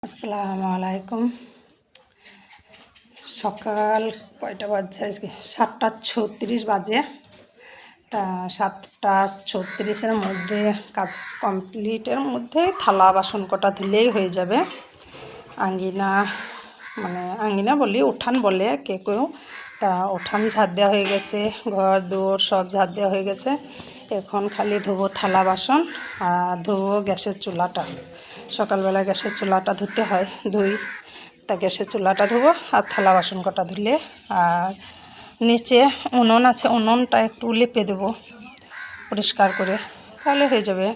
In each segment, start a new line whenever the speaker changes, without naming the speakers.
আসসালামু আলাইকুম। সকাল কয়টা বাজছে? আজকে 7:36 বাজে। তা 7:36-এর মধ্যে কাজ কমপ্লিটের মধ্যে থালা বাসন কটা ধুলেই হয়ে যাবে। আঙ্গিনা আঙ্গিনা বলি, উঠান বলে কেউ। তা উঠান ঝাড় দেওয়া হয়ে গেছে, ঘর দৌড় সব ঝাড় দেওয়া হয়ে গেছে। এখন খালি ধোবো থালা বাসন আর ধোবো গ্যাসের চুলাটা। সকালবেলা গ্যাসের চুলাটা ধুতে হয়, ধুই। তা গ্যাসের চুলাটা ধোবো আর থালা বাসন কটা ধুলে, আর নিচে উনুন আছে, উনুনটা একটু লেপে দেবো পরিষ্কার করে, তাহলে হয়ে যাবে।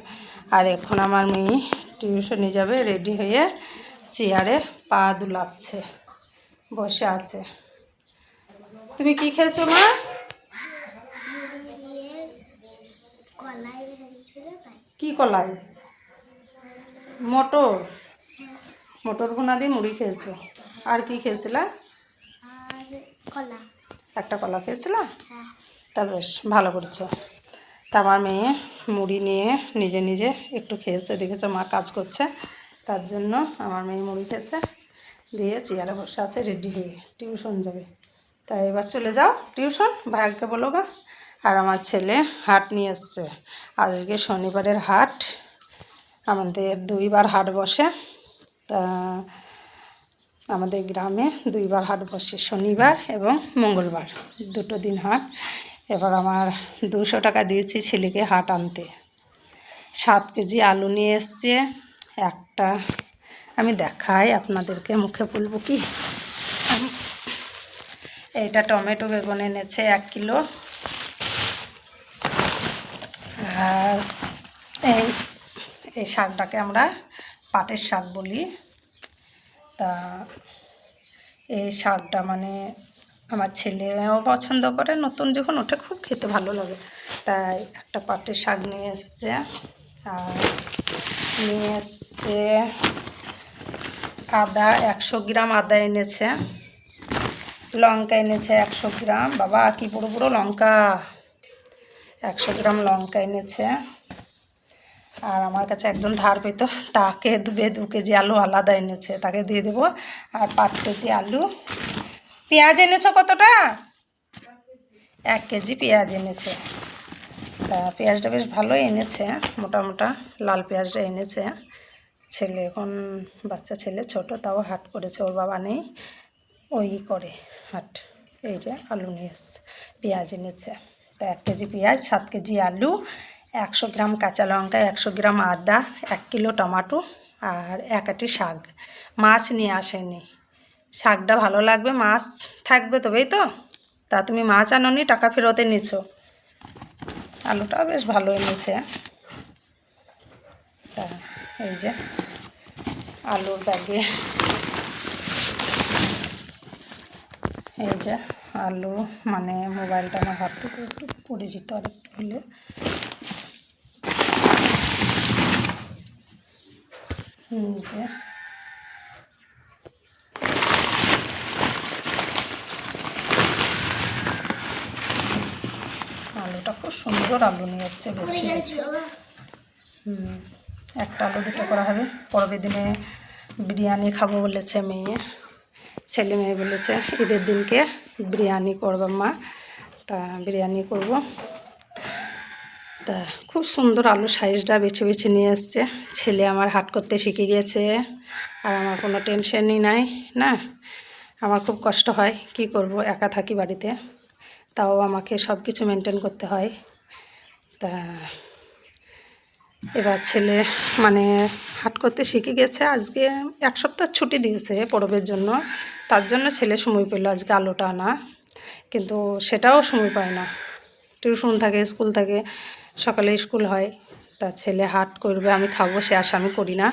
আর এখন আমার মেয়ে টিউশনে যাবে, রেডি হয়ে চেয়ারে পা দুলাচ্ছে, বসে আছে। তুমি কি খেয়েছো মা? কি কলাই? মটর ভুনা দিয়ে মুড়ি খেয়েছো। আর কি খেয়েছিলা? একটা কলা খেয়েছিলা? তা বেশ ভালো করেছো। তা আমার মেয়ে মুড়ি নিয়ে নিজে নিজে একটু খেয়েছে, দেখেছো মা কাজ করছে, তার জন্য আমার মেয়ে মুড়ি খেয়েছে, দিয়ে চেয়ারে বসে আছে রেডি হয়ে টিউশন যাবে। তাই এবার চলে যাও টিউশন, ভাইকে বলো গা। আর আমার ছেলে হাট নিয়ে এসছে, আজকে শনিবারের হাট, আমাদের 2বার হাট বসে। তা আমাদের গ্রামে 2বার হাট বসে, শনিবার এবং মঙ্গলবার, 2 দিন হাট। এবার আমার 200 টাকা দিয়েছি ছেলেকে হাট আনতে। 7 কেজি আলু নিয়ে এসছে একটা, আমি দেখাই আপনাদেরকে, মুখে বলবো কি। এইটা টমেটো বেগুন এনেছে 1 কিলো। আর এই শাকটাকে আমরা পাটের শাক বলি। তা এই শাকটা আমার ছেলেও পছন্দ করে, নতুন যখন ওঠে খুব খেতে ভালো লাগে। তাই একটা পাটের শাক নিয়ে এসছে। আর নিয়ে এসছে আদা, 100 গ্রাম আদা এনেছে। লঙ্কা এনেছে 100 গ্রাম, বাবা কি বড় বড় লঙ্কা, 100 গ্রাম লঙ্কা এনেছে। আর আমার কাছে একজন ধার পেত, তাকে 2 কেজি আলু আলাদা এনেছে, তাকে দিয়ে দেবো। আর 5 কেজি আলু। পেঁয়াজ এনেছো কতটা? 1 কেজি পেঁয়াজ এনেছে। তা পেঁয়াজটা বেশ ভালোই এনেছে, মোটা মোটা লাল পেঁয়াজটা এনেছে। ছেলে এখন বাচ্চা ছেলে, ছোট, তাও হাট করেছে, ওর বাবা নেই, ওই করে হাট। এই যে আলু নিয়ে এসছে, পেঁয়াজ এনেছে। তা 1 কেজি পেঁয়াজ, 7 কেজি আলু, 100 গ্রাম কাঁচা লঙ্কা, 100 গ্রাম আদা, 1 কিলো টমেটো, আর 1 আটি শাক। মাছ নিয়ে আসেনি, শাকটা ভালো লাগবে, মাছ থাকবে তবেই তো। তা তুমি মাছ আনোনি, টাকা ফেরতে নিছো। আলুটাও বেশ ভালো এনেছে। তা এই যে আলুর ব্যাগে, এই যে আলু, মোবাইলটা আমার হাত থেকে একটু পড়ে যেত আর একটু হলে। যে আলুটা খুব সুন্দর আলু নিয়ে এসছে, বেছে বেছে। একটা আলু 2টো করা হবে। পরের দিনে বিরিয়ানি খাবো বলেছে মেয়ে, ছেলে মেয়ে বলেছে ঈদের দিনকে বিরিয়ানি করবো মা। তা বিরিয়ানি করব। তা খুব সুন্দর আলু সাইজটা বেছে বেছে নিয়ে এসছে। ছেলে আমার হাট করতে শিখে গেছে, আর আমার কোনো টেনশনই নাই না। আমার খুব কষ্ট হয়, কি করব, একা থাকি বাড়িতে, তাও আমাকে সব কিছু মেনটেন করতে হয়। তা এবার ছেলে হাট করতে শিখে গেছে। আজকে 1 সপ্তাহ ছুটি দিয়েছে পরবের জন্য, তার জন্য ছেলে সময় পেল আজকে আলুটা আনা, কিন্তু সেটাও সময় পায় না, টিউশন থাকে, স্কুল থাকে, সকালে স্কুল হয়। তা ছেলে হাট করবে, আমি খাবো, সে আশা আমি করি না।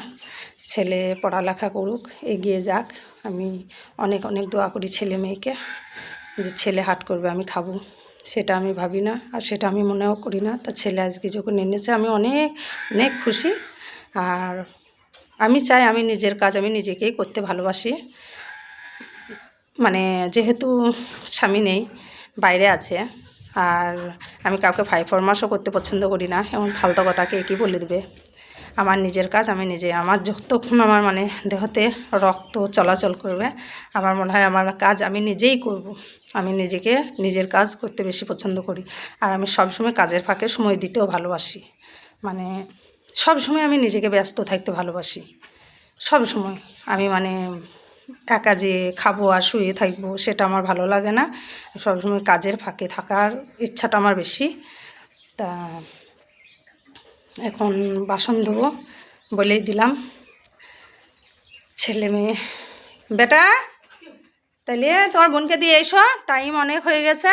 ছেলে পড়ালেখা করুক, এগিয়ে যাক, আমি অনেক অনেক দোয়া করি ছেলে মেয়েকে, যে ছেলে হাট করবে আমি খাবো, সেটা আমি ভাবি না, আর সেটা আমি মনেও করি না। তা ছেলে আজকে যখন এনেছে আমি অনেক অনেক খুশি। আর আমি চাই আমি নিজের কাজ আমি নিজেকেই করতে ভালোবাসি। যেহেতু স্বামী নেই, বাইরে আছে, আর আমি কাউকে ফাই ফরমাসও করতে পছন্দ করি না, এমন ফালতু কথা কে কী বলে দেবে। আমার নিজের কাজ আমি নিজে, আমার যতক্ষণ আমার মানে দেহতে রক্ত চলাচল করবে আমার মনে হয় আমার কাজ আমি নিজেই করব। আমি নিজেকে নিজের কাজ করতে বেশি পছন্দ করি। আর আমি সবসময় কাজের ফাঁকে সময় দিতেও ভালোবাসি, মানে সবসময় আমি নিজেকে ব্যস্ত থাকতে ভালোবাসি। সব সময় আমি মানে একা যে খাবো আর শুয়ে থাকবো সেটা আমার ভালো লাগে না। সবসময় কাজের ফাঁকে থাকার ইচ্ছাটা আমার বেশি। তা এখন বাসন ধোবো, বলেই দিলাম। ছেলে মেয়ে, বেটা তাইলে তোমার বোনকে দিয়ে এসো, টাইম অনেক হয়ে গেছে,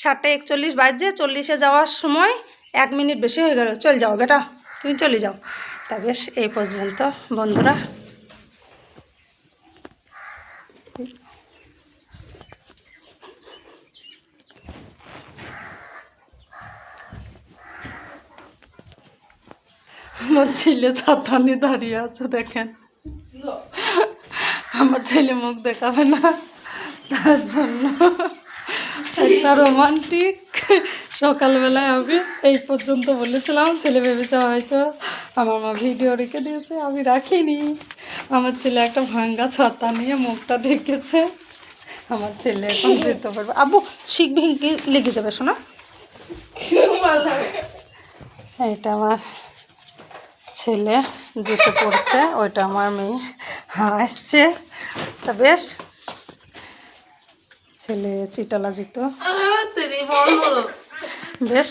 7:41 বাজছে, 40-এ যাওয়ার সময় 1 মিনিট বেশি হয়ে গেল। চল যাও বেটা, তুমি চলে যাও। তা বেশ, এই পর্যন্ত বন্ধুরা। আমার ছেলে ছাতা নিয়ে দাঁড়িয়ে আছে, দেখেন। আমার ছেলে মুখ দেখাবে না, তার জন্য একটা রোমান্টিক সকালবেলায় আমি এই পর্যন্ত বলেছিলাম। ছেলে ভেবেছে হয়তো আমার মা ভিডিও রেখে দিয়েছে, আমি রাখিনি। আমার ছেলে একটা ভাঙ্গা ছাতা নিয়ে মুখটা ঢেকেছে। আমার ছেলে এখন যেতে পারবে। আব্বু শিখবি লেগে যাবে শোনা। এটা আমার ছেলে যেতে পড়ছে, ওইটা আমার মেয়ে আসছে। তা বেশ, ছেলে চিটালা দিত। বেশ,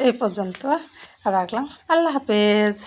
এই পর্যন্ত রাখলাম। আল্লাহ হাফেজ।